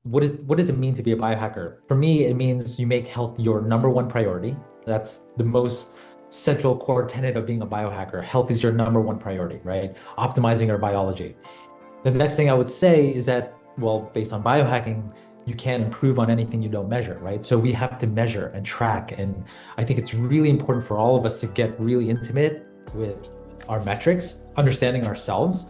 what does it mean to be a biohacker? For me, it means you make health your number one priority. That's the most central core tenet of being a biohacker. Health is your number one priority, right? Optimizing your biology. The next thing I would say is that, well, based on biohacking, you can't improve on anything you don't measure, right? So we have to measure and track. And I think it's really important for all of us to get really intimate with our metrics, understanding ourselves,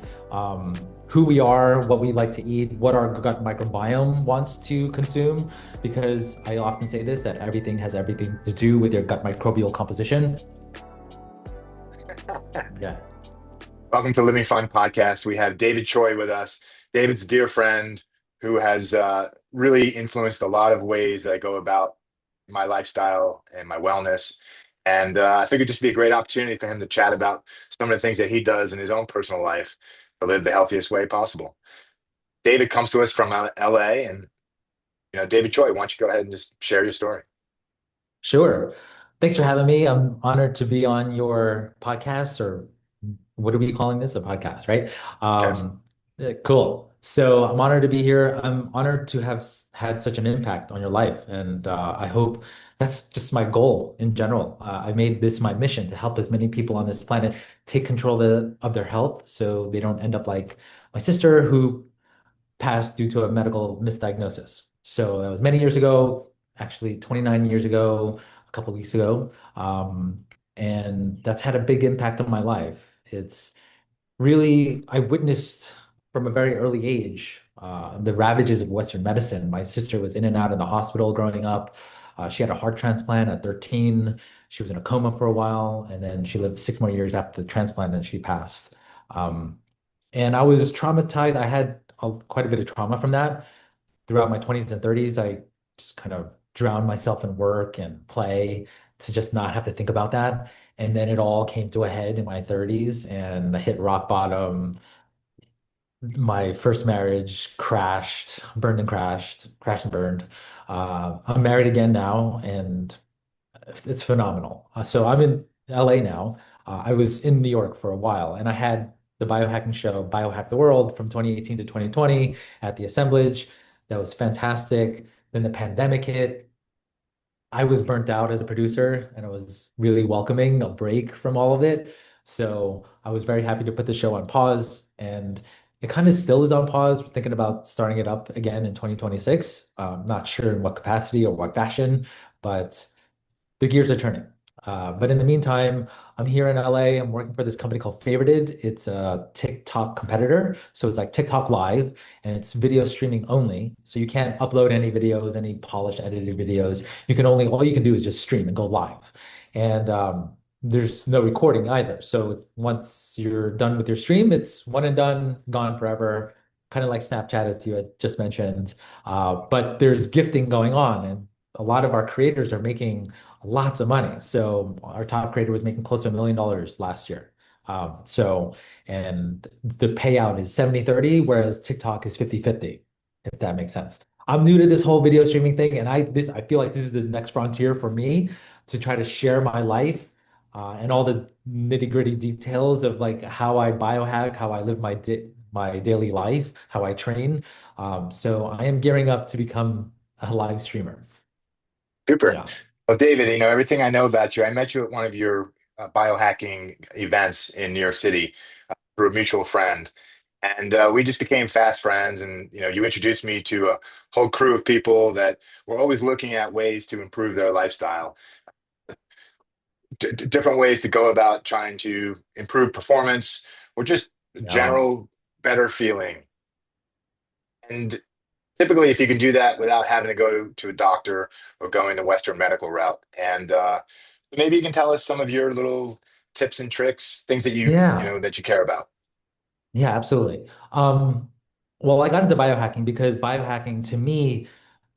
who we are, what we like to eat, what our gut microbiome wants to consume. Because I often say this, that everything has everything to do with your gut microbial composition. Yeah. Welcome to Living Fun Podcast. We have David Choi with us. David's a dear friend who has really influenced a lot of ways that I go about my lifestyle and my wellness. And I figured it'd just be a great opportunity for him to chat about some of the things that he does in his own personal life to live the healthiest way possible. David comes to us from LA, and David Choi, why don't you go ahead and just share your story? Sure. Thanks for having me. I'm honored to be on your podcast, or what are we calling this? A podcast, right? Yes. Cool. So I'm honored to be here. I'm honored to have had such an impact on your life. And I hope that's just my goal in general. I made this my mission to help as many people on this planet take control of their health so they don't end up like my sister who passed due to a medical misdiagnosis. So that was many years ago, actually 29 years ago, a couple of weeks ago. And that's had a big impact on my life. It's really, I witnessed from a very early age the ravages of Western medicine. My sister was in and out of the hospital growing up. She had a heart transplant at 13. She was in a coma for a while, and then she lived 6 more years after the transplant and she passed. Um, and I was traumatized. I had quite a bit of trauma from that throughout my 20s and 30s. I just kind of drowned myself in work and play to just not have to think about that. And then it all came to a head in my 30s and I hit rock bottom. My first marriage crashed, burned and crashed, crashed and burned. I'm married again now, and it's phenomenal. So I'm in LA now. I was in New York for a while, and I had the biohacking show, Biohack the World, from 2018 to 2020 at the assemblage. That was fantastic. Then the pandemic hit. I was burnt out as a producer, and I was really welcoming a break from all of it. So I was very happy to put the show on pause, and it kind of still is on pause. We're thinking about starting it up again in 2026. Not sure in what capacity or what fashion, but the gears are turning. But in the meantime, I'm here in LA. I'm working for this company called Favorited. It's a TikTok competitor. So it's like TikTok Live and it's video streaming only. So you can't upload any videos, any polished edited videos. All you can do is just stream and go live. And there's no recording either. So once you're done with your stream, it's one and done, gone forever. Kind of like Snapchat, as you had just mentioned. But there's gifting going on, and a lot of our creators are making lots of money. So our top creator was making close to $1 million last year. So, and the payout is 70-30, whereas TikTok is 50-50, if that makes sense. I'm new to this whole video streaming thing, and I feel like this is the next frontier for me to try to share my life and all the nitty-gritty details of like how I biohack, how I live my daily life, how I train. So I am gearing up to become a live streamer. Super. Yeah. Well, David, everything I know about you. I met you at one of your biohacking events in New York City through a mutual friend. And we just became fast friends. And, you introduced me to a whole crew of people that were always looking at ways to improve their lifestyle, different ways to go about trying to improve performance or just Yeah. general better feeling. And typically, if you can do that without having to go to a doctor or going the Western medical route. And maybe you can tell us some of your little tips and tricks, things that Yeah. that you care about. Yeah, absolutely. Well, I got into biohacking because biohacking to me,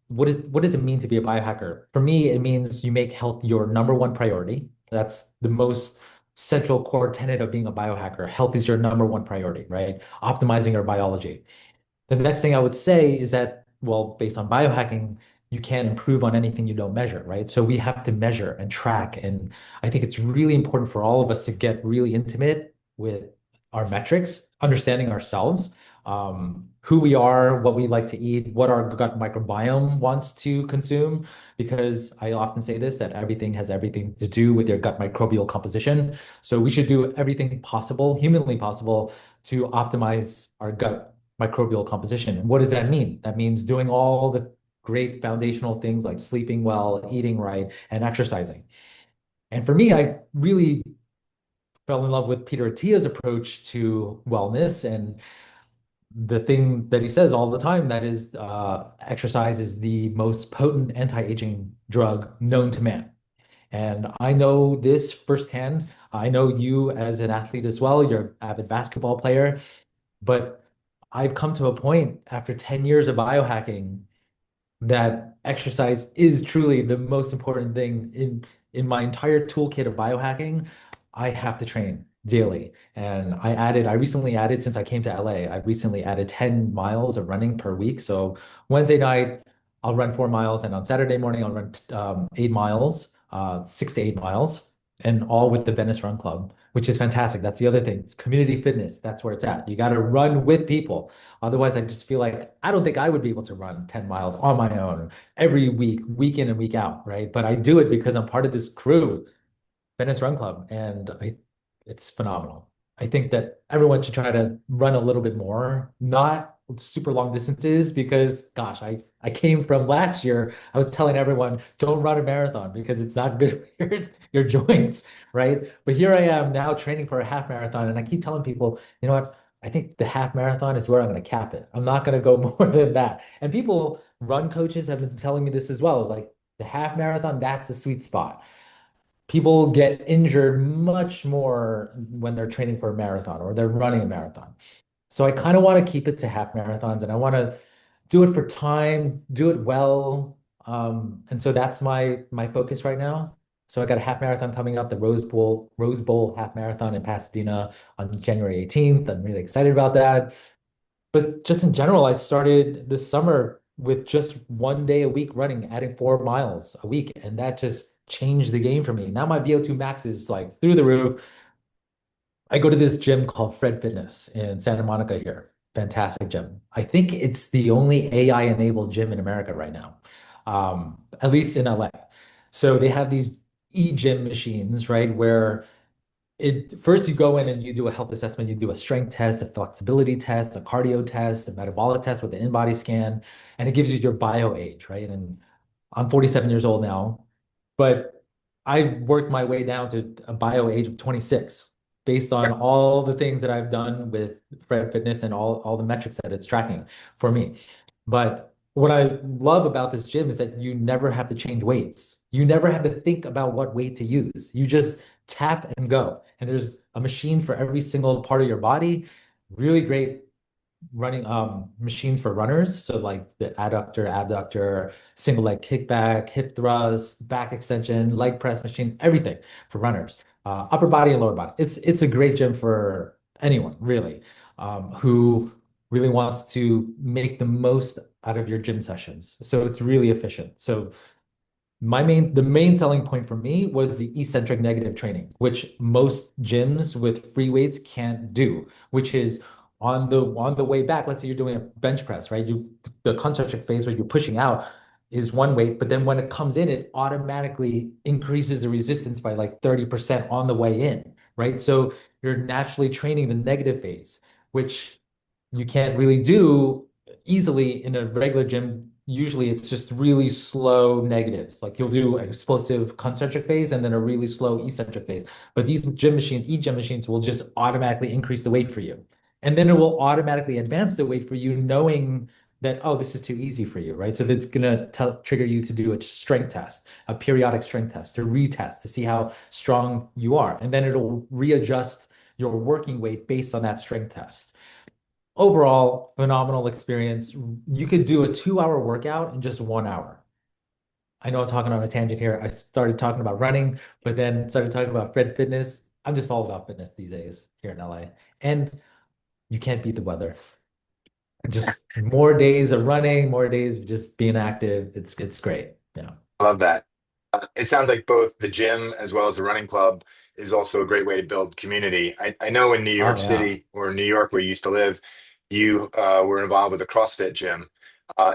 what does it mean to be a biohacker? For me, it means you make health your number one priority. That's the most central core tenet of being a biohacker. Health is your number one priority, right? Optimizing your biology. The next thing I would say is that, well, based on biohacking, you can't improve on anything you don't measure, right? So we have to measure and track. And I think it's really important for all of us to get really intimate with our metrics, understanding ourselves, who we are, what we like to eat, what our gut microbiome wants to consume. Because I often say this, that everything has everything to do with your gut microbial composition. So we should do everything possible, humanly possible, to optimize our gut microbial composition. What does that mean? That means doing all the great foundational things like sleeping well, eating right, and exercising. And for me, I really fell in love with Peter Attia's approach to wellness and the thing that he says all the time, that is, exercise is the most potent anti-aging drug known to man. And I know this firsthand. I know you as an athlete as well. You're an avid basketball player, but I've come to a point after 10 years of biohacking that exercise is truly the most important thing in my entire toolkit of biohacking. I have to train daily. And I recently added, since I came to LA, I recently added 10 miles of running per week. So Wednesday night, I'll run 4 miles, and on Saturday morning, I'll run 8 miles, 6 to 8 miles, and all with the Venice Run Club, which is fantastic. That's the other thing. It's community fitness. That's where it's at. You got to run with people. Otherwise, I just feel like I don't think I would be able to run 10 miles on my own every week, week in and week out, right? But I do it because I'm part of this crew, Venice Run Club, and it's phenomenal. I think that everyone should try to run a little bit more, not super long distances, because gosh, I came from last year. I was telling everyone, don't run a marathon because it's not good for your joints, right? But here I am now training for a half marathon, and I keep telling people, you know what? I think the half marathon is where I'm going to cap it. I'm not going to go more than that. And people, run coaches have been telling me this as well. Like the half marathon, that's the sweet spot. People get injured much more when they're training for a marathon or they're running a marathon. So I kind of want to keep it to half marathons, and I want to do it for time, do it well. And so that's my focus right now. So I got a half marathon coming up, the Rose Bowl half marathon in Pasadena on January 18th. I'm really excited about that. But just in general, I started this summer with just 1 day a week running, adding 4 miles a week, and that just changed the game for me. Now my VO2 max is like through the roof. I go to this gym called Fred Fitness in Santa Monica here. Fantastic gym. I think it's the only AI enabled gym in America right now, at least in LA. So they have these e-gym machines, right, where it first you go in and you do a health assessment, you do a strength test, a flexibility test, a cardio test, a metabolic test with an in-body scan, and it gives you your bio age, right? And I'm 47 years old now, but I worked my way down to a bio age of 26 based on all the things that I've done with Fred Fitness and all the metrics that it's tracking for me. But what I love about this gym is that you never have to change weights. You never have to think about what weight to use. You just tap and go. And there's a machine for every single part of your body. Really great running machines for runners. So like the adductor, abductor, single leg kickback, hip thrust, back extension, leg press machine, everything for runners. Upper body and lower body. It's a great gym for anyone really, who really wants to make the most out of your gym sessions. So it's really efficient. So the main selling point for me was the eccentric negative training, which most gyms with free weights can't do, which is on the way back. Let's say you're doing a bench press, right? The concentric phase where you're pushing out is one weight, but then when it comes in, it automatically increases the resistance by like 30% on the way in, right? So you're naturally training the negative phase, which you can't really do easily in a regular gym. Usually it's just really slow negatives. Like you'll do an explosive concentric phase and then a really slow eccentric phase. But these gym machines, e-gym machines, will just automatically increase the weight for you. And then it will automatically advance the weight for you, knowing that, oh, this is too easy for you, right? So that's gonna trigger you to do a strength test, a periodic strength test, to retest to see how strong you are. And then it'll readjust your working weight based on that strength test. Overall, phenomenal experience. You could do a 2 hour workout in just 1 hour. I know I'm talking on a tangent here. I started talking about running, but then started talking about Fred Fitness. I'm just all about fitness these days here in LA. And you can't beat the weather. Just more days of running, more days of just being active. It's great. Yeah. I love that. It sounds like both the gym as well as the running club is also a great way to build community. I know in New Oh York yeah. City or New York where you used to live, you were involved with a CrossFit gym.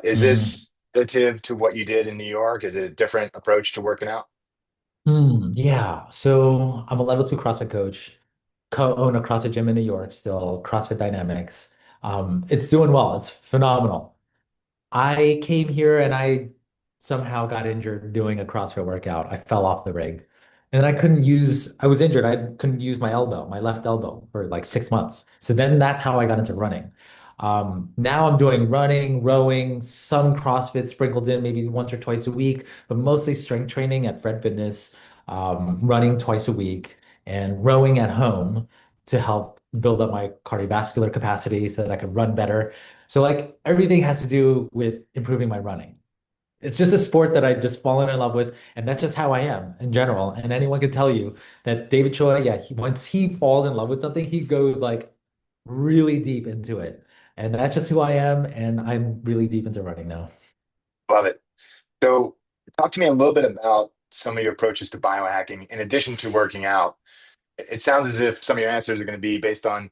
Is Mm. this relative to what you did in New York? Is it a different approach to working out? Yeah. So I'm a level two CrossFit coach, co-own a CrossFit gym in New York still, CrossFit Dynamics. It's doing well. It's phenomenal. I came here and I somehow got injured doing a CrossFit workout. I fell off the rig. And I was injured. I couldn't use my elbow, my left elbow for like 6 months. So then that's how I got into running. Now I'm doing running, rowing, some CrossFit sprinkled in maybe once or twice a week, but mostly strength training at Fred Fitness, running twice a week, and rowing at home to help build up my cardiovascular capacity so that I could run better. So like everything has to do with improving my running. It's just a sport that I just fallen in love with, and that's just how I am in general. And anyone can tell you that David Choi, yeah, once he falls in love with something, he goes like really deep into it. And that's just who I am, and I'm really deep into running now. Love it. So, talk to me a little bit about some of your approaches to biohacking in addition to working out. It sounds as if some of your answers are going to be based on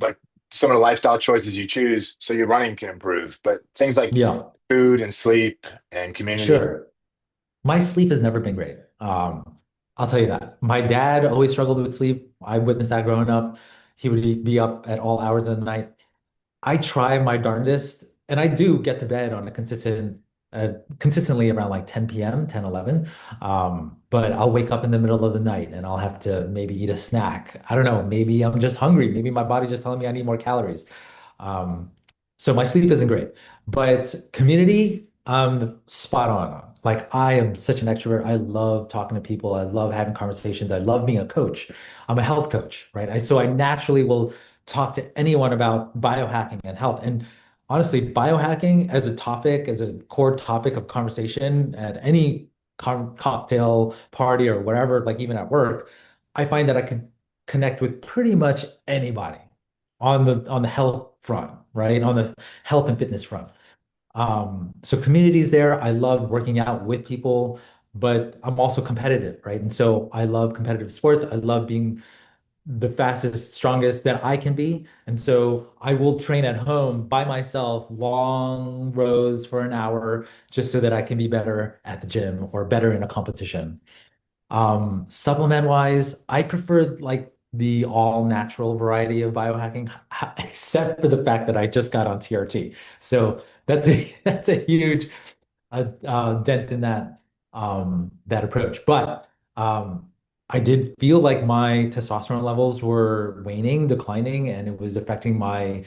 like some of the lifestyle choices you choose so your running can improve, but things like Yeah, food and sleep and community. sure. My sleep has never been great. I'll tell you that. My dad always struggled with sleep. I witnessed that growing up. He would be up at all hours of the night. I try my darndest, and I do get to bed on a consistently around like 10 p.m., 10, 11. But I'll wake up in the middle of the night and I'll have to maybe eat a snack. I don't know, maybe I'm just hungry. Maybe my body's just telling me I need more calories. Um, so my sleep isn't great, but community, spot on. Like I am such an extrovert. I love talking to people. I love having conversations. I love being a coach. I'm a health coach, right? So I naturally will talk to anyone about biohacking and health. And honestly, biohacking as a topic, as a core topic of conversation at any cocktail party or wherever, like even at work, I find that I can connect with pretty much anybody on the health front, right? On the health and fitness front. So communities there, I love working out with people, but I'm also competitive, right? And so I love competitive sports. I love being the fastest, strongest that I can be. And so I will train at home by myself, long rows for an hour, just so that I can be better at the gym or better in a competition. Supplement wise, I prefer like the all natural variety of biohacking, except for the fact that I just got on TRT. So that's a that's a huge dent in that approach. But I did feel like my testosterone levels were waning, declining, and it was affecting my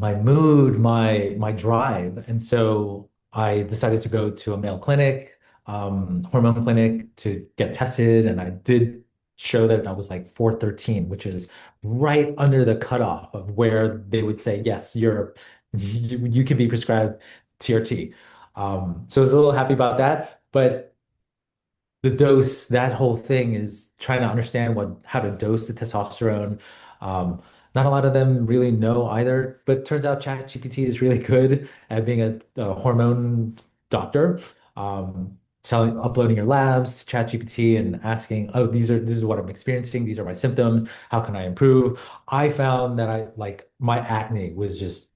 mood, my drive. And so I decided to go to a male clinic, hormone clinic to get tested. And I did show that I was like 413, which is right under the cutoff of where they would say, yes, you can be prescribed TRT. So I was a little happy about that. But the dose, that whole thing is trying to understand how to dose the testosterone. Um, Not a lot of them really know either, but turns out ChatGPT is really good at being a hormone doctor. Uploading your labs to ChatGPT and asking, oh, this is what I'm experiencing. These are my symptoms. How can I improve? I found that I like my acne was just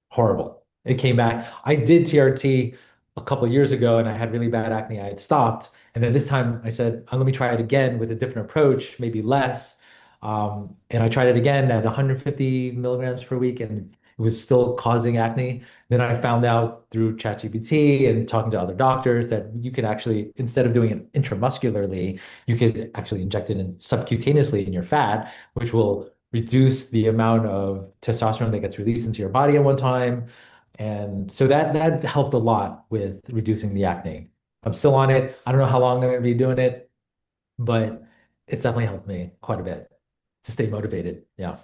horrible. It came back. I did TRT a couple of years ago and I had really bad acne. I had stopped. And then this time I said, let me try it again with a different approach, maybe less. And I tried it again at 150 milligrams per week and it was still causing acne. Then I found out through ChatGPT and talking to other doctors that you could actually, instead of doing it intramuscularly, you could actually inject it in subcutaneously in your fat, which will reduce the amount of testosterone that gets released into your body at one time. And so that helped a lot with reducing the acne. I'm still on it. I don't know how long I'm going to be doing it, but it's definitely helped me quite a bit to stay motivated. Yeah.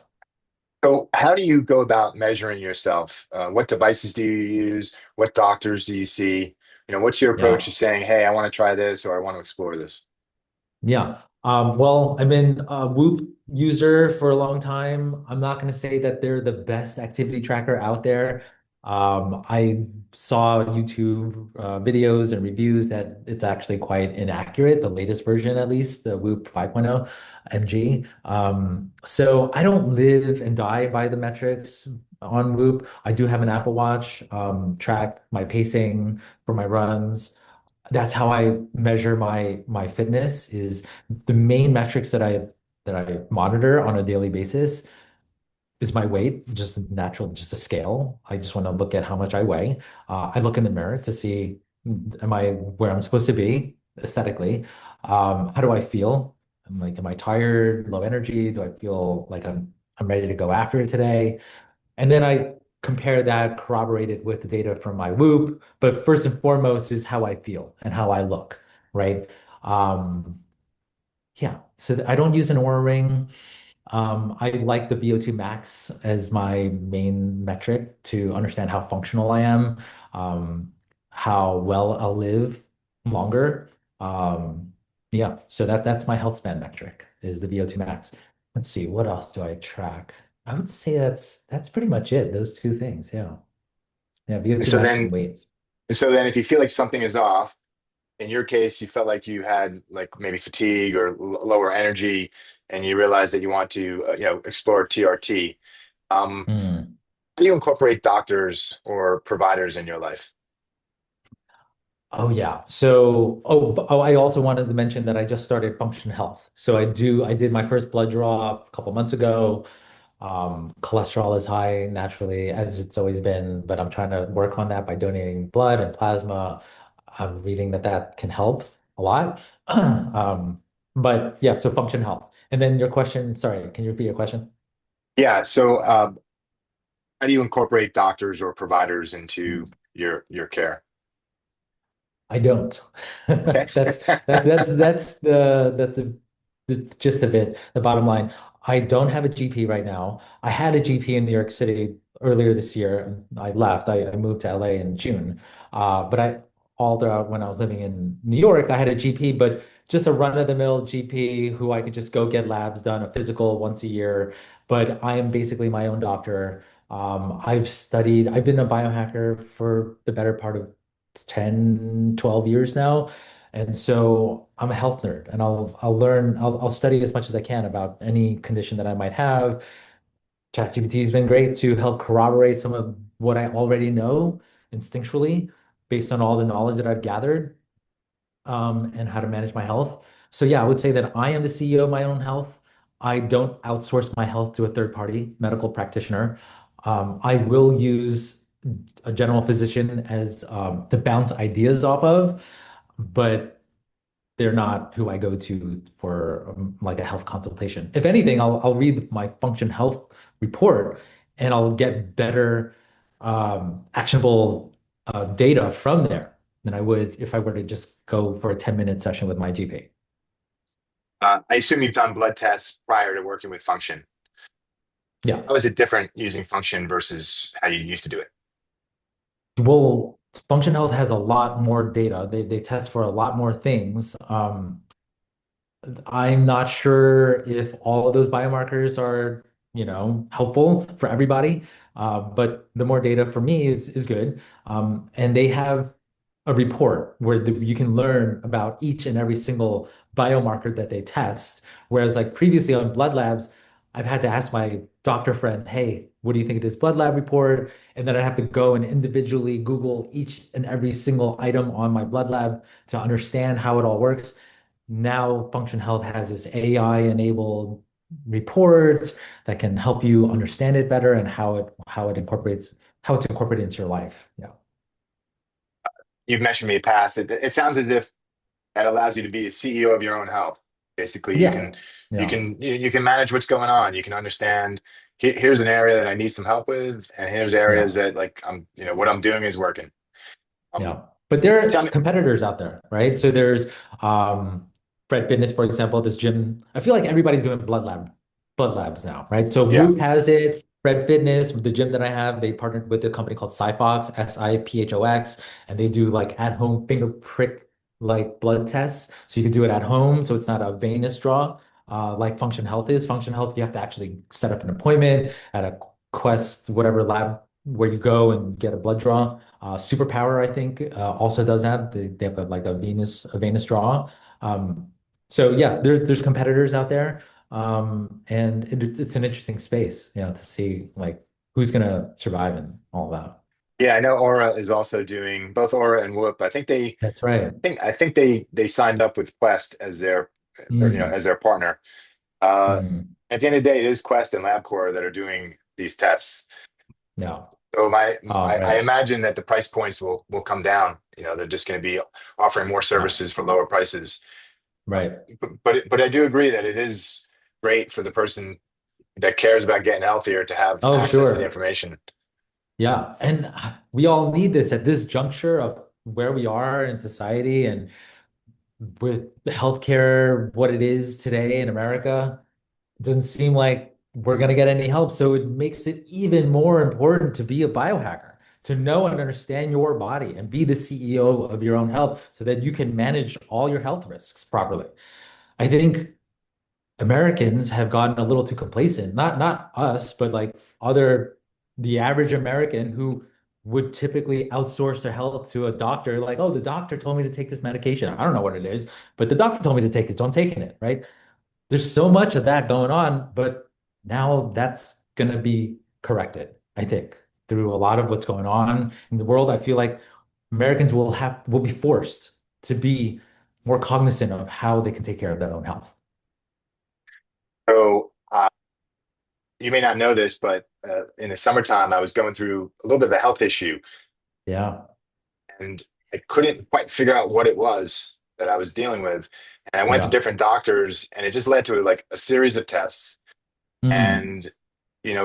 So, how do you go about measuring yourself? What devices do you use? What doctors do you see? What's your approach to Yeah. saying, "Hey, I want to try this," or "I want to explore this"? Yeah. Well, I've been a Whoop user for a long time. I'm not going to say that they're the best activity tracker out there. I saw YouTube videos and reviews that it's actually quite inaccurate, the latest version at least, the Whoop 5.0 MG. So I don't live and die by the metrics on Whoop. I do have an Apple Watch, track my pacing for my runs. That's how I measure my fitness is the main metrics that I monitor on a daily basis is my weight, just natural, just a scale. I just want to look at how much I weigh. I look in the mirror to see, am I where I'm supposed to be aesthetically? How do I feel? I'm like, am I tired, low energy? Do I feel like I'm ready to go after it today? And then I compare that corroborated with the data from my Whoop. But first and foremost is how I feel and how I look, right? Um, yeah. So I don't use an Oura ring. I like the VO2 max as my main metric to understand how functional I am, how well I'll live longer. Um, yeah, so that's my health span metric is the VO2 max. Let's see, what else do I track? I would say that's pretty much it. Those two things, yeah. Yeah, And VO2 so max then, and weight. if you feel like something is off, in your case, you felt like you had like maybe fatigue or lower energy, and you realized that you want to, explore TRT. Hmm. How do you incorporate doctors or providers in your life? Oh yeah. So, I also wanted to mention that I just started Function Health. So I did my first blood draw a couple months ago. Cholesterol is high naturally, as it's always been, but I'm trying to work on that by donating blood and plasma. I'm reading that that can help a lot. But yeah, so Function Health. And then your question, sorry, can you repeat your question? Yeah. So, how do you incorporate doctors or providers into your care? I don't. Okay. The gist of it, the bottom line. I don't have a GP right now. I had a GP in New York City earlier this year, and I left. I moved to LA in June. But I all throughout when I was living in New York, I had a GP, but just a run-of-the-mill GP who I could just go get labs done, a physical once a year. But I am basically my own doctor. I've been a biohacker for the better part of 10, 12 years now. And so I'm a health nerd and I'll study as much as I can about any condition that I might have. ChatGPT has been great to help corroborate some of what I already know instinctually based on all the knowledge that I've gathered and how to manage my health. So yeah, I would say that I am the CEO of my own health. I don't outsource my health to a third party medical practitioner. I will use a general physician as to bounce ideas off of, but they're not who I go to for like a health consultation. If anything, I'll read my Function Health report and I'll get better actionable data from there than I would if I were to just go for a 10-minute session with my GP. I assume you've done blood tests prior to working with Function. Yeah. How is it different using Function versus how you used to do it? Well, Function Health has a lot more data. They test for a lot more things. I'm not sure if all of those biomarkers are, helpful for everybody. But the more data for me is good. And they have a report where you can learn about each and every single biomarker that they test. Whereas like previously on blood labs, I've had to ask my doctor friend, hey, what do you think of this blood lab report? And then I have to go and individually Google each and every single item on my blood lab to understand how it all works. Now Function Health has this AI-enabled reports that can help you understand it better and how it's incorporated into your life. Yeah. You've mentioned me in the past. It sounds as if that allows you to be a CEO of your own health. Basically, Yeah. you Yeah. can you can manage what's going on. You can understand here's an area that I need some help with, and here's areas Yeah. that like what I'm doing is working. Um, Yeah. But there are tell me, competitors out there, right? So there's Fred Fitness, for example, this gym. I feel like everybody's doing blood labs now, right? So yeah. Whoop has it. Fred Fitness, the gym that I have, they partnered with a company called SiPhox, SIPHOX, and they do like at-home finger prick like blood tests. So you can do it at home, so it's not a venous draw like Function Health is. Function Health, you have to actually set up an appointment at a Quest, whatever lab where you go and get a blood draw. Superpower, I think, also does that. They have like a venous draw. Um, so yeah, there's competitors out there, and it's an interesting space, to see like who's gonna survive and all that. Yeah, I know Aura is also doing both Aura and Whoop. That's right. I think they signed up with Quest as their Mm, as their partner. Uh, mm, at the end of the day, it is Quest and LabCorp that are doing these tests. yeah. So I Right. imagine that the price points will come down. They're just going to be offering more Yeah. services for lower prices. Right. But I do agree that it is great for the person that cares about getting healthier to have Oh, access to the sure. information. Yeah. And we all need this at this juncture of where we are in society and with healthcare, what it is today in America. It doesn't seem like we're going to get any help. So it makes it even more important to be a biohacker, to know and understand your body and be the CEO of your own health so that you can manage all your health risks properly. I think Americans have gotten a little too complacent. Not us, but like the average American who would typically outsource their health to a doctor, like, oh, the doctor told me to take this medication. I don't know what it is, but the doctor told me to take it, so I'm taking it, right? There's so much of that going on, but now that's going to be corrected, I think, through a lot of what's going on in the world. I feel like Americans will be forced to be more cognizant of how they can take care of their own health. So you may not know this, but in the summertime, I was going through a little bit of a health issue, Yeah. and I couldn't quite figure out what it was that I was dealing with. And I went to Yeah. different doctors, and it just led to like a series of tests, Mm, and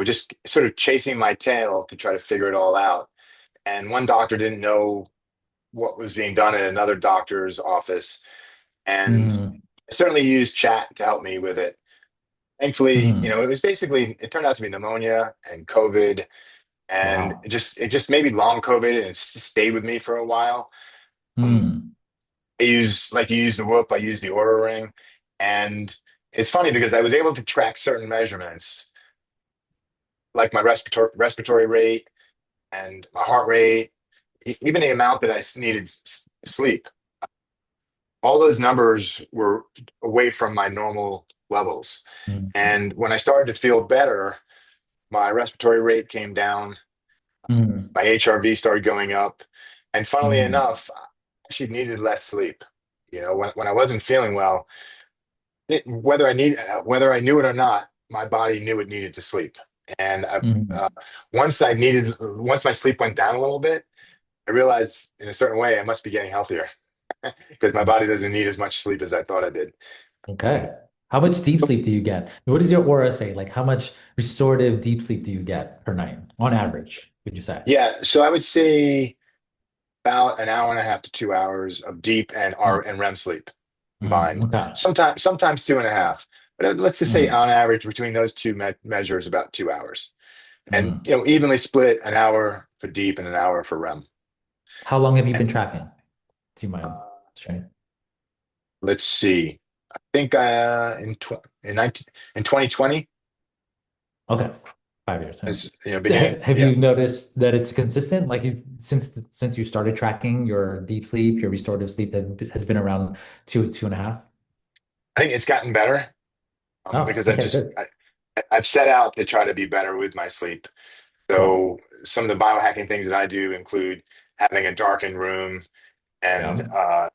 just sort of chasing my tail to try to figure it all out. And one doctor didn't know what was being done in another doctor's office, and mm, I certainly used chat to help me with it. Thankfully, mm, it turned out to be pneumonia and COVID, and wow. it just maybe long COVID, and it stayed with me for a while. Um, Mm, I use like you use the Whoop, I use the Aura Ring, and it's funny because I was able to track certain measurements, like my respiratory rate and my heart rate, even the amount that I needed sleep. All those numbers were away from my normal levels. mm, And when I started to feel better, my respiratory rate came down, mm, my HRV started going up, and funnily mm, enough, I actually needed less sleep. When I wasn't feeling well, whether I knew it or not, my body knew it needed to sleep. And mm. once my sleep went down a little bit, I realized in a certain way I must be getting healthier because my body doesn't need as much sleep as I thought I did. Um, Okay. How much deep sleep do you get? What does your aura say? Like, how much restorative deep sleep do you get per night on average, would you say? yeah, so I would say about an hour and a half to 2 hours of deep Mm, and REM sleep combined. okay. Sometimes 2.5, but let's just say Mm, on average between those two measures about 2 hours, and mm. evenly split an hour for deep and an hour for REM. How long have you been And tracking? Do you uh, mind sharing? let's see, I think in 2020 Okay. 5 years. All right. is beginning. Have Yeah, you noticed that it's consistent? Like you since you started tracking your deep sleep, your restorative sleep that has been around 2.5? I think it's gotten better Oh, because okay, good. I've set out to try to be better with my sleep. Cool. So some of the biohacking things that I do include having a darkened room and Yeah.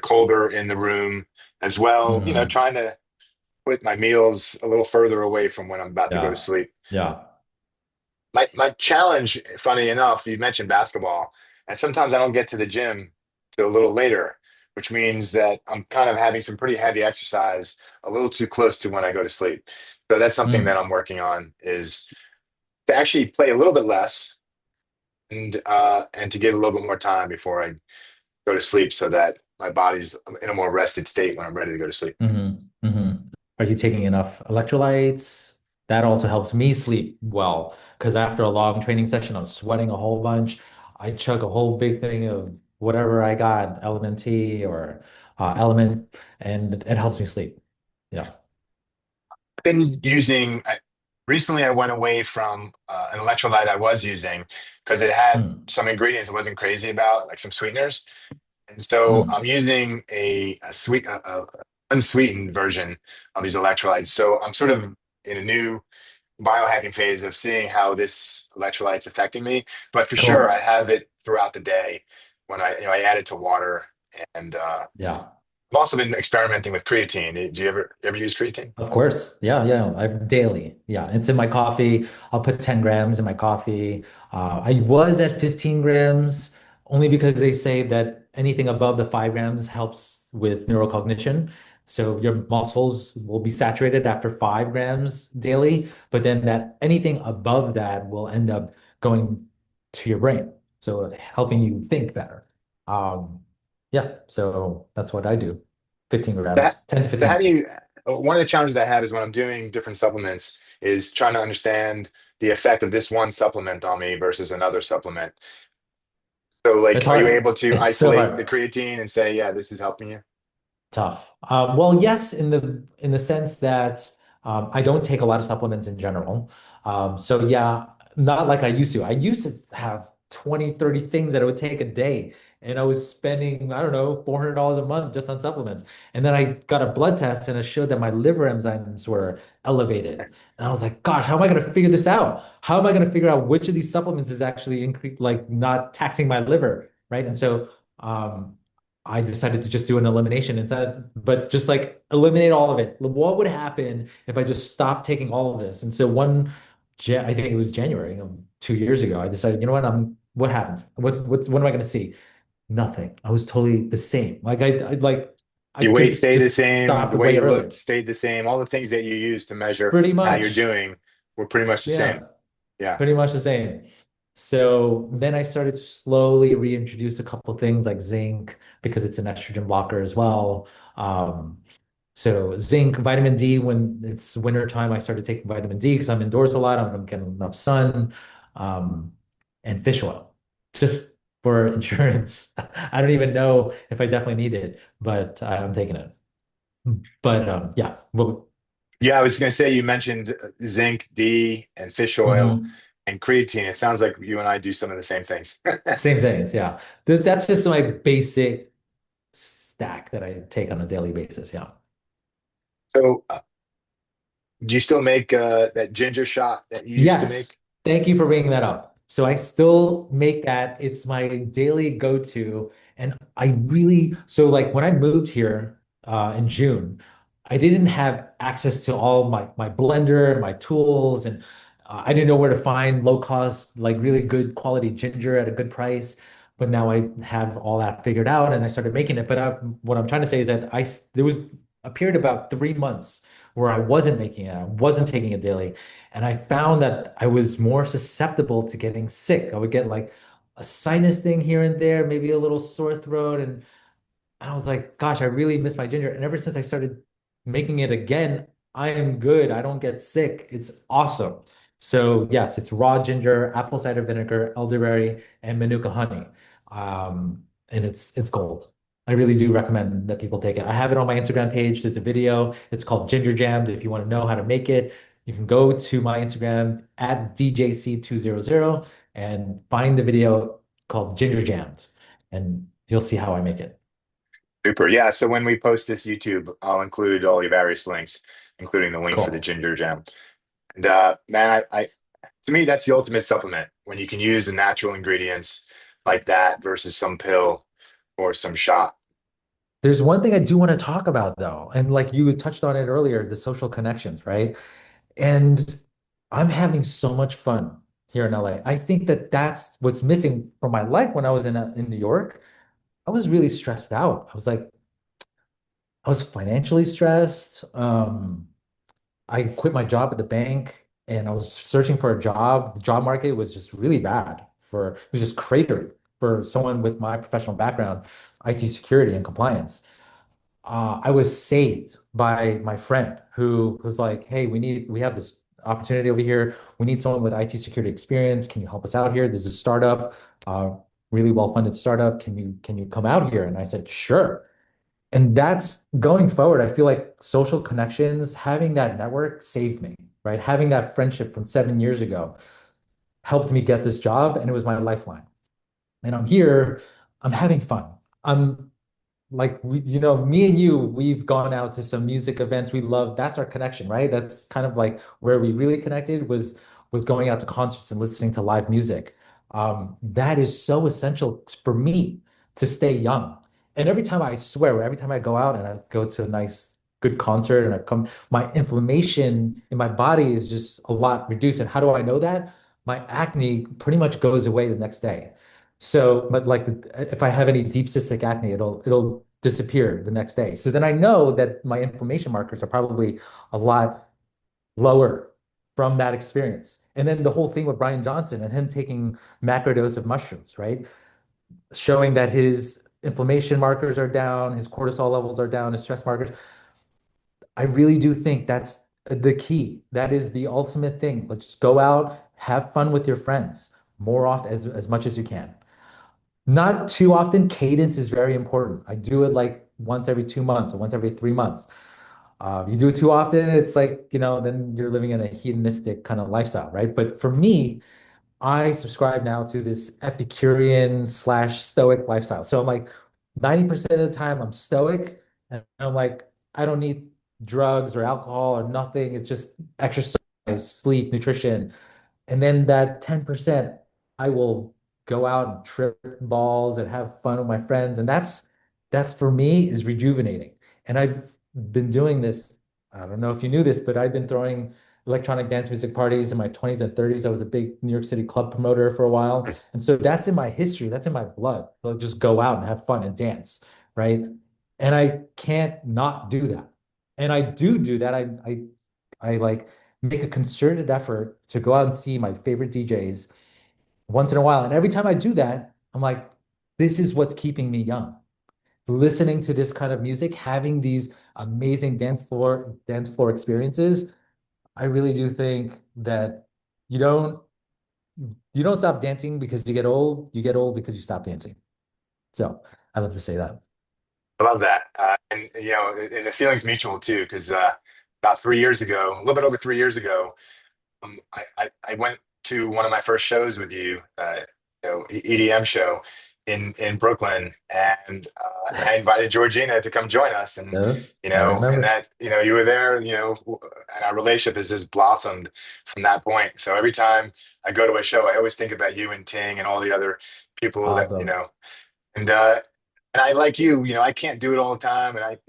colder in the room as well. Mm, Trying to put my meals a little further away from when I'm about to go to yeah. sleep. Yeah. My challenge, funny enough, you mentioned basketball, and sometimes I don't get to the gym till a little later, which means that I'm kind of having some pretty heavy exercise a little too close to when I go to sleep. So that's something that Mm, I'm working on is to actually play a little bit less and to get a little bit more time before I go to sleep so that my body's in a more rested state when I'm ready to go to sleep. Are you taking enough electrolytes? That also helps me sleep well because after a long training session, I'm sweating a whole bunch. I chug a whole big thing of whatever I got, element tea or element, and it helps me sleep. Yeah. I've been using. recently I went away from an electrolyte I was using because it had Hmm. some ingredients I wasn't crazy about, like some sweeteners. And so Hmm. I'm using a unsweetened version of these electrolytes. So I'm sort of in a new biohacking phase of seeing how this electrolyte's affecting me. But for sure, I Cool. have it throughout the day when I add it to water. And Yeah. I've also been experimenting with creatine. Do you ever use creatine? Of course. Yeah, yeah. I daily. Yeah. It's in my coffee. I'll put 10 grams in my coffee. I was at 15 grams only because they say that anything above the 5 grams helps with neurocognition. So your muscles will be saturated after 5 grams daily, but then that anything above that will end up going to your brain. So helping you think better. Um, yeah, so that's what I do. 15 That, grams, 10 to so how 15. do you, one of the challenges I have is when I'm doing different supplements is trying to understand the effect of this one supplement on me versus another supplement. So like, It's are you hard. able to It's so isolate the hard. creatine and say, yeah, this is helping you? Tough. Well, yes, in the sense that I don't take a lot of supplements in general. So yeah, not like I used to. I used to have 20, 30 things that I would take a day. And I was spending, I don't know, $400 a month just on supplements. And then I got a blood test and it showed that my liver enzymes were elevated. And I was like, gosh, how am I going to figure this out? How am I going to figure out which of these supplements is actually increase like not taxing my liver? Right. And so um I decided to just do an elimination instead, but just like eliminate all of it. What would happen if I just stopped taking all of this? And so I think it was January of 2 years ago, I decided, you know what, what happens? What am I going to see? Nothing. I was totally the same. I Your weight could stayed the just same, stop the way way you looked earlier. stayed the same, all the things that you use to measure Pretty how you're much. doing were pretty much the same. Yeah. Yeah. Pretty much the same. So then I started to slowly reintroduce a couple things like zinc because it's an estrogen blocker as well. So zinc, vitamin D, when it's winter time, I started taking vitamin D because I'm indoors a lot. I'm getting enough sun, um, and fish oil just for insurance. I don't even know if I definitely need it, but I'm taking it. But yeah, well, Yeah, I was going to say you mentioned zinc, D, and fish oil mhm. and creatine. It sounds like you and I do some of the same things. Same things. Yeah, that's just my basic stack that I take on a daily basis. Yeah. So, do you still make that ginger shot that you used to Yes. make? Thank you for bringing that up. So I still make that. It's my daily go-to. And I really, so like when I moved here in June, I didn't have access to all my blender, my tools, and I didn't know where to find low cost, like really good quality ginger at a good price. But now I have all that figured out and I started making it. But what I'm trying to say is that there was a period about 3 months where I wasn't making it, I wasn't taking it daily. And I found that I was more susceptible to getting sick. I would get like a sinus thing here and there, maybe a little sore throat. And I was like, gosh, I really miss my ginger. And ever since I started making it again, I am good. I don't get sick. It's awesome. So yes, it's raw ginger, apple cider vinegar, elderberry, and manuka honey. And it's gold. I really do recommend that people take it. I have it on my Instagram page. There's a video. It's called Ginger Jammed. If you want to know how to make it, you can go to my Instagram at DJC200 and find the video called Ginger Jammed, and you'll see how I make it. Super. Yeah. So when we post this YouTube, I'll include all your various links, including the link for the Cool. ginger jam. And man, to me, that's the ultimate supplement when you can use the natural ingredients like that versus some pill or some shot. There's one thing I do want to talk about though, and like you touched on it earlier, the social connections, right? And I'm having so much fun here in LA. I think that that's what's missing from my life when I was in New York. I was really stressed out. I was financially stressed. I quit my job at the bank and I was searching for a job. The job market was just really bad it was just cratering for someone with my professional background, IT security and compliance. I was saved by my friend who was like, "Hey, we have this opportunity over here. We need someone with IT security experience. Can you help us out here? This is a startup, really well-funded startup. Can you come out here?" And I said, "Sure." And that's going forward. I feel like social connections, having that network saved me. right? Having that friendship from 7 years ago helped me get this job, and it was my lifeline. And I'm here, I'm having fun. I'm like me and you, we've gone out to some music events we love. That's our connection, right? That's kind of like where we really connected was going out to concerts and listening to live music. That is so essential for me to stay young. And every time I swear, every time I go out and I go to a nice, good concert and I come, my inflammation in my body is just a lot reduced. And how do I know that? My acne pretty much goes away the next day. So, but like if I have any deep cystic acne, it'll disappear the next day. So then I know that my inflammation markers are probably a lot lower from that experience. And then the whole thing with Brian Johnson and him taking macrodose of mushrooms, right? Showing that his inflammation markers are down, his cortisol levels are down, his stress markers. I really do think that's the key. That is the ultimate thing. Let's go out, have fun with your friends more often as much as you can. Not too often. Cadence is very important. I do it like once every 2 months or once every 3 months. You do it too often, it's like, then you're living in a hedonistic kind of lifestyle, right? But for me, I subscribe now to this Epicurean slash stoic lifestyle. So I'm like 90% of the time I'm stoic and I'm like, I don't need drugs or alcohol or nothing. It's just exercise, sleep, nutrition. And then that 10%, I will go out and trip balls and have fun with my friends. And that's for me is rejuvenating. And I've been doing this. I don't know if you knew this, but I've been throwing electronic dance music parties in my 20s and 30s. I was a big New York City club promoter for a while. And so that's in my history, that's in my blood. I'll just go out and have fun and dance, right? And I can't not do that. And I do that. I like make a concerted effort to go out and see my favorite DJs once in a while. And every time I do that, I'm like, this is what's keeping me young. Listening to this kind of music, having these amazing dance floor experiences. I really do think that you don't you don't stop dancing because you get old. You get old because you stop dancing. So I love to say that. I love that. And and the feeling's mutual too, because about 3 years ago, a little bit over 3 years ago, I went to one of my first shows with you, EDM show in Brooklyn, and I invited Georgina to come join us, Yes, I and remember. that you were there, and our relationship has just blossomed from that point. So every time I go to a show, I always think about you and Ting and all the other people that Awesome. and I like I can't do it all the time, and I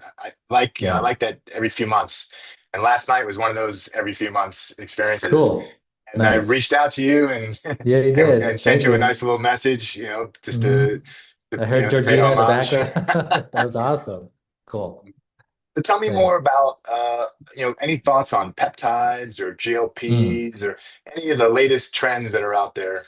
like I Yeah. like that every few months. And last night was one of those every few months experiences. Cool. And I Nice. reached out to you and Yeah, you and did. sent Thank you a you. nice little message, just Hmm. I heard to pay Georgina in the homage. background. That was awesome. Cool. So tell me more Thanks. about any thoughts on peptides or Mm. GLPs or any of the latest trends that are out there.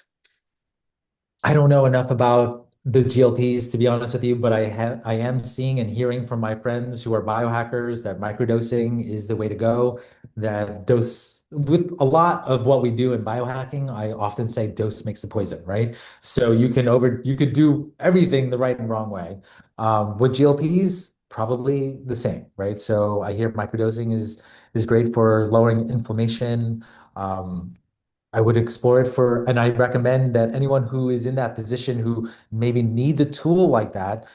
I don't know enough about the GLPs to be honest with you, but I am seeing and hearing from my friends who are biohackers that microdosing is the way to go. That dose with a lot of what we do in biohacking, I often say dose makes the poison, right? So you could do everything the right and wrong way. With GLPs, probably the same, right? So I hear microdosing is great for lowering inflammation. Um, I would explore it and I recommend that anyone who is in that position who maybe needs a tool like that,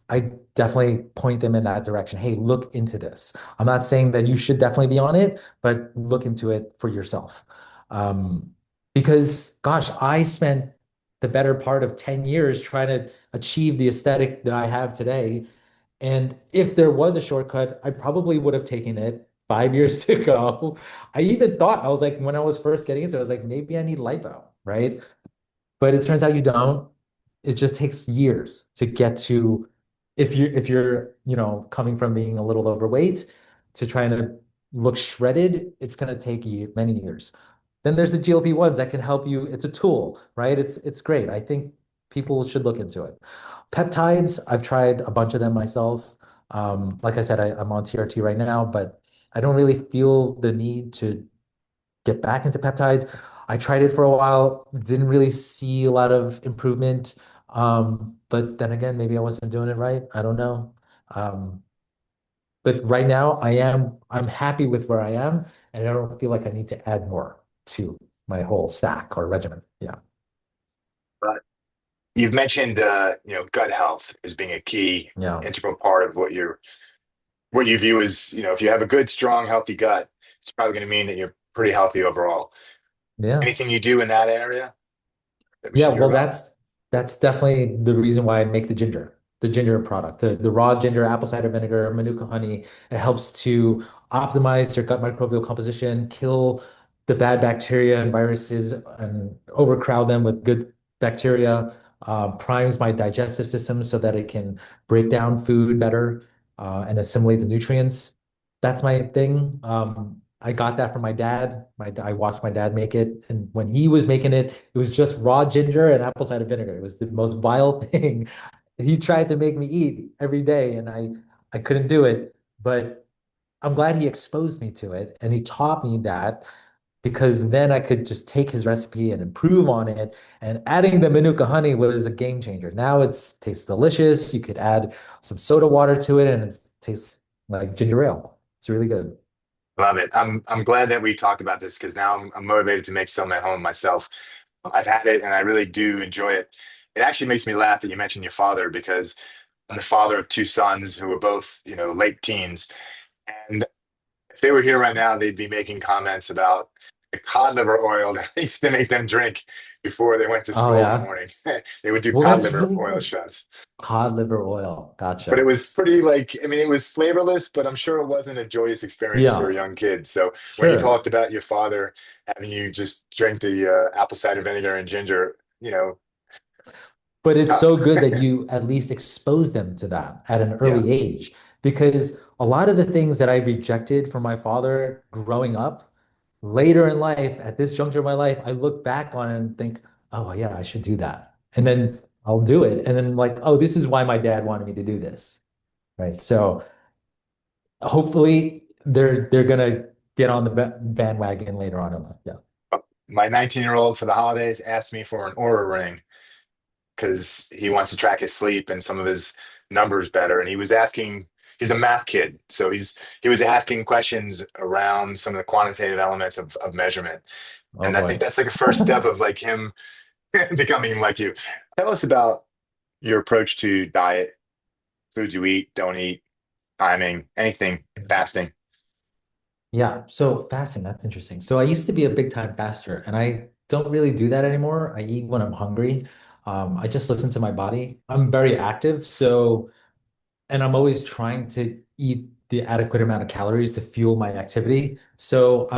I definitely point them in that direction. Hey, look into this. I'm not saying that you should definitely be on it, but look into it for yourself. Um, because gosh, I spent the better part of 10 years trying to achieve the aesthetic that I have today. And if there was a shortcut, I probably would have taken it 5 years ago. I even thought, I was like, when I was first getting into it, I was like, maybe I need lipo, right? But it turns out you don't. It just takes years to get to if you're, coming from being a little overweight to trying to look shredded, it's going to take you many years. Then there's the GLP-1s that can help you. It's a tool, right? It's great. I think people should look into it. Peptides, I've tried a bunch of them myself. Like I said, I'm on TRT right now, but I don't really feel the need to get back into peptides. I tried it for a while, didn't really see a lot of improvement. But then again, maybe I wasn't doing it right. I don't know. Um, But right now I'm happy with where I am, and I don't feel like I need to add more to my whole stack or regimen. Yeah. But you've mentioned, gut health as being a key Yeah. integral part of what you view as, if you have a good, strong, healthy gut, it's probably going to mean that you're pretty healthy overall. Yeah. Anything you do in that area that we Yeah, should hear well, about? that's definitely the reason why I make the ginger product, the raw ginger, apple cider vinegar, manuka honey. It helps to optimize your gut microbial composition, kill the bad bacteria and viruses, and overcrowd them with good bacteria. Primes my digestive system so that it can break down food better and assimilate the nutrients. That's my thing. I got that from my dad. I watched my dad make it, and when he was making it, it was just raw ginger and apple cider vinegar. It was the most vile thing. He tried to make me eat every day, and I couldn't do it. But I'm glad he exposed me to it, and he taught me that because then I could just take his recipe and improve on it. And adding the Manuka honey was a game changer. Now it tastes delicious. You could add some soda water to it, and it tastes like ginger ale. It's really good. Love it. I'm glad that we talked about this because now I'm motivated to make some at home myself. I've had it and I really do enjoy it. It actually makes me laugh that you mentioned your father because I'm the father of two sons who are both, late teens. And if they were here right now, they'd be making comments about the cod liver oil that I used to make them drink before they went to Oh school in the yeah. morning. They would do Well, cod that's liver really oil good. shots. Cod liver oil. But it Gotcha. was pretty like, I mean, it was flavorless, but I'm sure it wasn't a joyous experience for a Yeah, young kid. So when you sure. talked about your father having you just drink the apple cider vinegar and ginger, But it's uh, so good that you at least expose them to that at an yeah, early age because a lot of the things that I rejected from my father growing up, later in life, at this juncture of my life, I look back on it and think, oh, yeah, I should do that. And then I'll do it. And then, like, oh, this is why my dad wanted me to do this. Right. So hopefully they're gonna get on the bandwagon later on in life. Yeah. my 19-year-old for the holidays asked me for an Aura ring because he wants to track his sleep and some of his numbers better. And he's a math kid. So he was asking questions around some of the quantitative elements of measurement. Oh And I think boy. that's like a first step of like him becoming like you. Tell us about your approach to diet, foods you eat, don't eat, timing, anything, fasting. Yeah, so fasting, that's interesting. So I used to be a big time faster and I don't really do that anymore. I eat when I'm hungry. I just listen to my body. I'm very active, so and I'm always trying to eat the adequate amount of calories to fuel my activity. So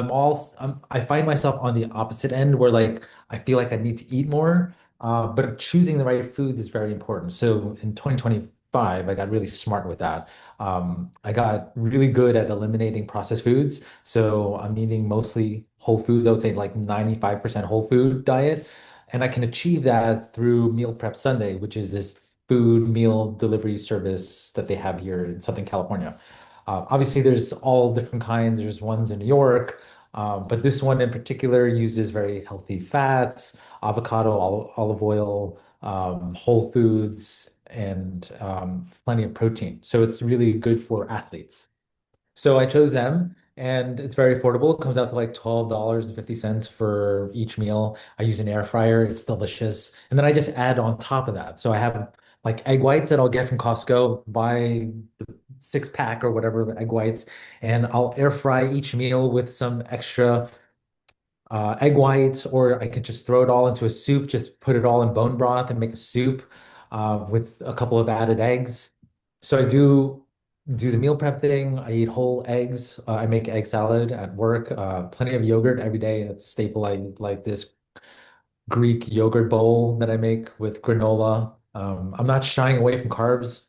I find myself on the opposite end where like I feel like I need to eat more, but choosing the right foods is very important. So in 2025, I got really smart with that. I got really good at eliminating processed foods. So I'm eating mostly whole foods. I would say like 95% whole food diet. And I can achieve that through Meal Prep Sunday, which is this food meal delivery service that they have here in Southern California. Obviously, there's all different kinds. There's ones in New York, but this one in particular uses very healthy fats, avocado, olive oil, whole foods, and plenty of protein. So it's really good for athletes. So I chose them and it's very affordable. It comes out to like $12.50 for each meal. I use an air fryer. It's delicious. And then I just add on top of that. So I have like egg whites that I'll get from Costco, buy the 6 pack or whatever egg whites, and I'll air fry each meal with some extra egg whites, or I could just throw it all into a soup, just put it all in bone broth and make a soup with a couple of added eggs. So I do the meal prep thing. I eat whole eggs. I make egg salad at work. Plenty of yogurt every day. That's a staple. I like this Greek yogurt bowl that I make with granola. I'm not shying away from carbs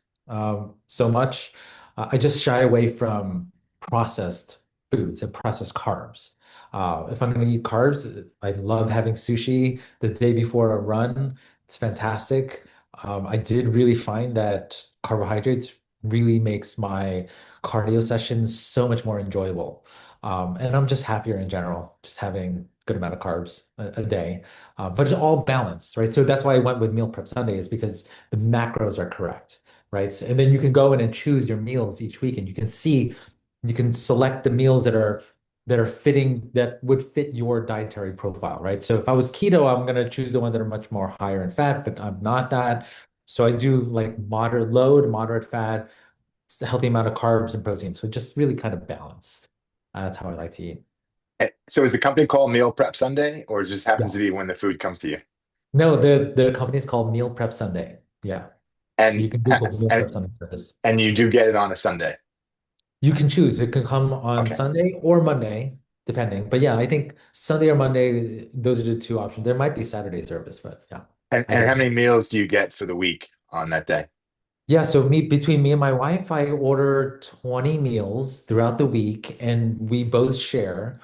so much. I just shy away from processed foods and processed carbs. If I'm going to eat carbs, I love having sushi the day before a run. It's fantastic. I did really find that carbohydrates really makes my cardio sessions so much more enjoyable. And I'm just happier in general, just having good amount of carbs a day. But it's all balanced, right? So that's why I went with Meal Prep Sunday is because the macros are correct, right? And then you can go in and choose your meals each week, and you can see, you can select the meals that are fitting, that would fit your dietary profile, right? So if I was keto, I'm gonna choose the ones that are much more higher in fat, but I'm not that. So I do like moderate low to moderate fat, a healthy amount of carbs and protein. So just really kind of balanced. That's how I like to eat. So is the company called Meal Prep Sunday, or it just happens Yeah. to be when the food comes to you? No, the company is called Meal Prep Sunday. Yeah. So And you can Google Meal and Prep Sunday service. and you do get it on a Sunday. You can choose. It can come on Okay. Sunday or Monday, depending. But yeah, I think Sunday or Monday, those are the two options. There might be Saturday service, but yeah, And either. how many meals do you get for the week on that day? Yeah, so between me and my wife, I order 20 meals throughout the week and we both share.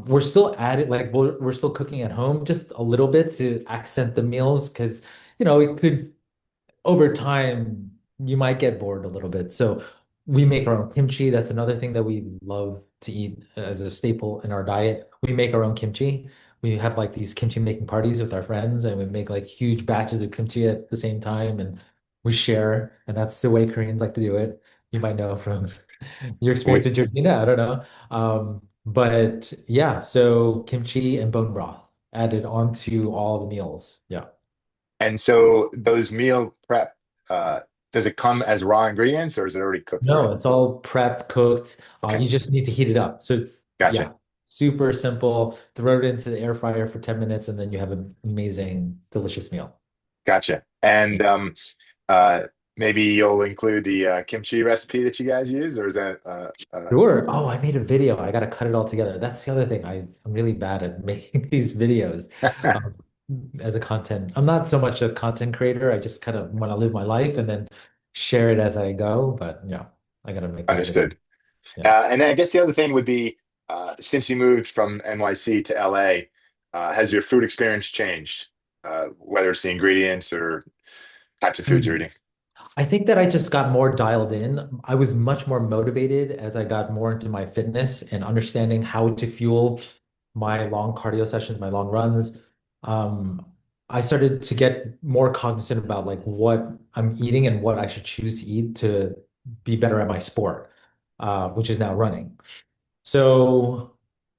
We're still at it, like we're still cooking at home just a little bit to accent the meals because, it could over time, you might get bored a little bit. So we make our own kimchi. That's another thing that we love to eat as a staple in our diet. We make our own kimchi. We have like these kimchi making parties with our friends, and we make like huge batches of kimchi at the same time, and we share. And that's the way Koreans like to do it. You might know from your We, experience with Georgina. I don't know. But yeah, so kimchi and bone broth added onto all the meals. Yeah. and so those meal prep, uh, does it come as raw ingredients or is it already cooked for you? No, it's all prepped, cooked. Okay, You just need to heat it up. So it's, gotcha, yeah, super simple. Throw it into the air fryer for 10 minutes and then you have an amazing, delicious meal. gotcha. Yeah. And uh, maybe you'll include the kimchi recipe that you guys use, or is that Sure. Oh, I made a video. I got to cut it all together. That's the other thing. I'm really bad at making these videos um, as a content. I'm not so much a content creator. I just kind of want to live my life and then share it as I go. But yeah, I got to make that video. understood? Yeah. And then I guess the other thing would be, since you moved from NYC to LA, has your food experience changed? Whether it's the ingredients or types of foods you're eating. I think that I just got more dialed in. I was much more motivated as I got more into my fitness and understanding how to fuel my long cardio sessions, my long runs. Um, I started to get more cognizant about like what I'm eating and what I should choose to eat to be better at my sport, which is now running. So,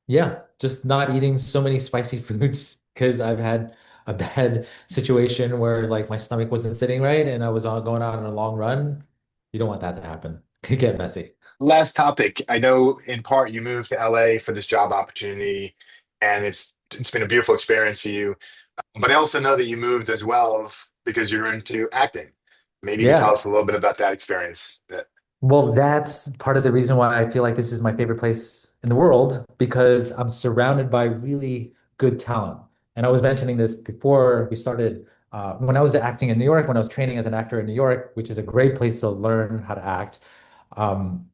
yeah, just not eating so many spicy foods because I've had a bad situation where like my stomach wasn't sitting right and I was all going out on a long run. You don't want that to happen. Could get messy. Last topic. I know in part you moved to LA for this job opportunity, and it's been a beautiful experience for you. But I also know that you moved as well because you're into acting. Maybe you could tell Yeah. us a little bit about that experience. Well, that's part of the reason why I feel like this is my favorite place in the world because I'm surrounded by really good talent. And I was mentioning this before we started. When I was acting in New York, when I was training as an actor in New York, which is a great place to learn how to act, um,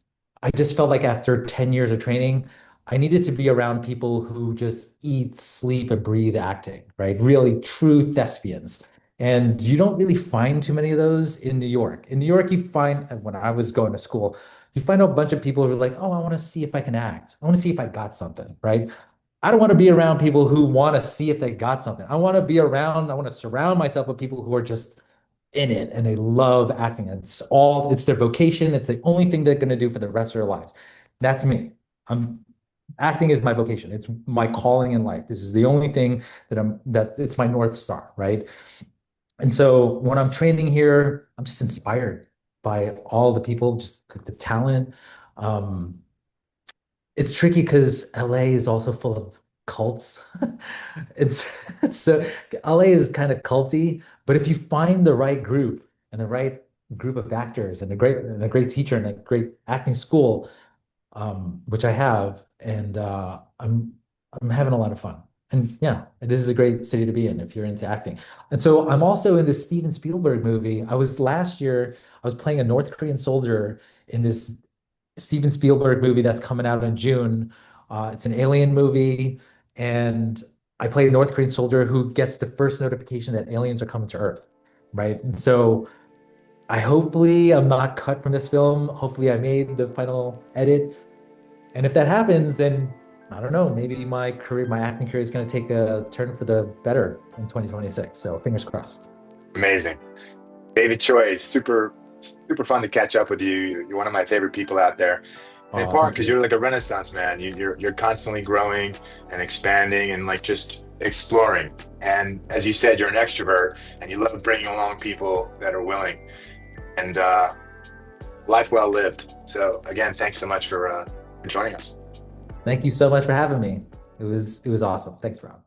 I just felt like after 10 years of training, I needed to be around people who just eat, sleep, and breathe acting, right? Really true thespians. And you don't really find too many of those in New York. In New York, you find, when I was going to school, you find a bunch of people who are like, oh, I want to see if I can act. I want to see if I got something, right? I don't want to be around people who want to see if they got something. I want to surround myself with people who are just in it and they love acting. It's their vocation. It's the only thing they're going to do for the rest of their lives. That's me. I'm Acting is my vocation. It's my calling in life. This is the only thing that it's my North Star, right? And so when I'm training here, I'm just inspired by all the people, just the talent. Um, it's tricky because LA is also full of cults. It's so LA is kind of culty, but if you find the right group and the right group of actors and a great teacher and a great acting school, which I have, and I'm having a lot of fun. And yeah, this is a great city to be in if you're into acting. And so I'm also in this Steven Spielberg movie. Last year, I was playing a North Korean soldier in this Steven Spielberg movie that's coming out in June. It's an alien movie, and I play a North Korean soldier who gets the first notification that aliens are coming to Earth, right? And so I'm not cut from this film. Hopefully I made the final edit. And if that happens, then I don't know, maybe my acting career is going to take a turn for the better in 2026. So fingers crossed. Amazing. David Choi, super, Super fun to catch up with you. You're one of my favorite people out there. In Oh, part thank because you. you're like a renaissance man. You're constantly growing and expanding and like just exploring. And as you said, you're an extrovert and you love bringing along people that are willing. And life well lived. So again, thanks so much for joining us. Thank you so much for having me. It was awesome. Thanks, Rob.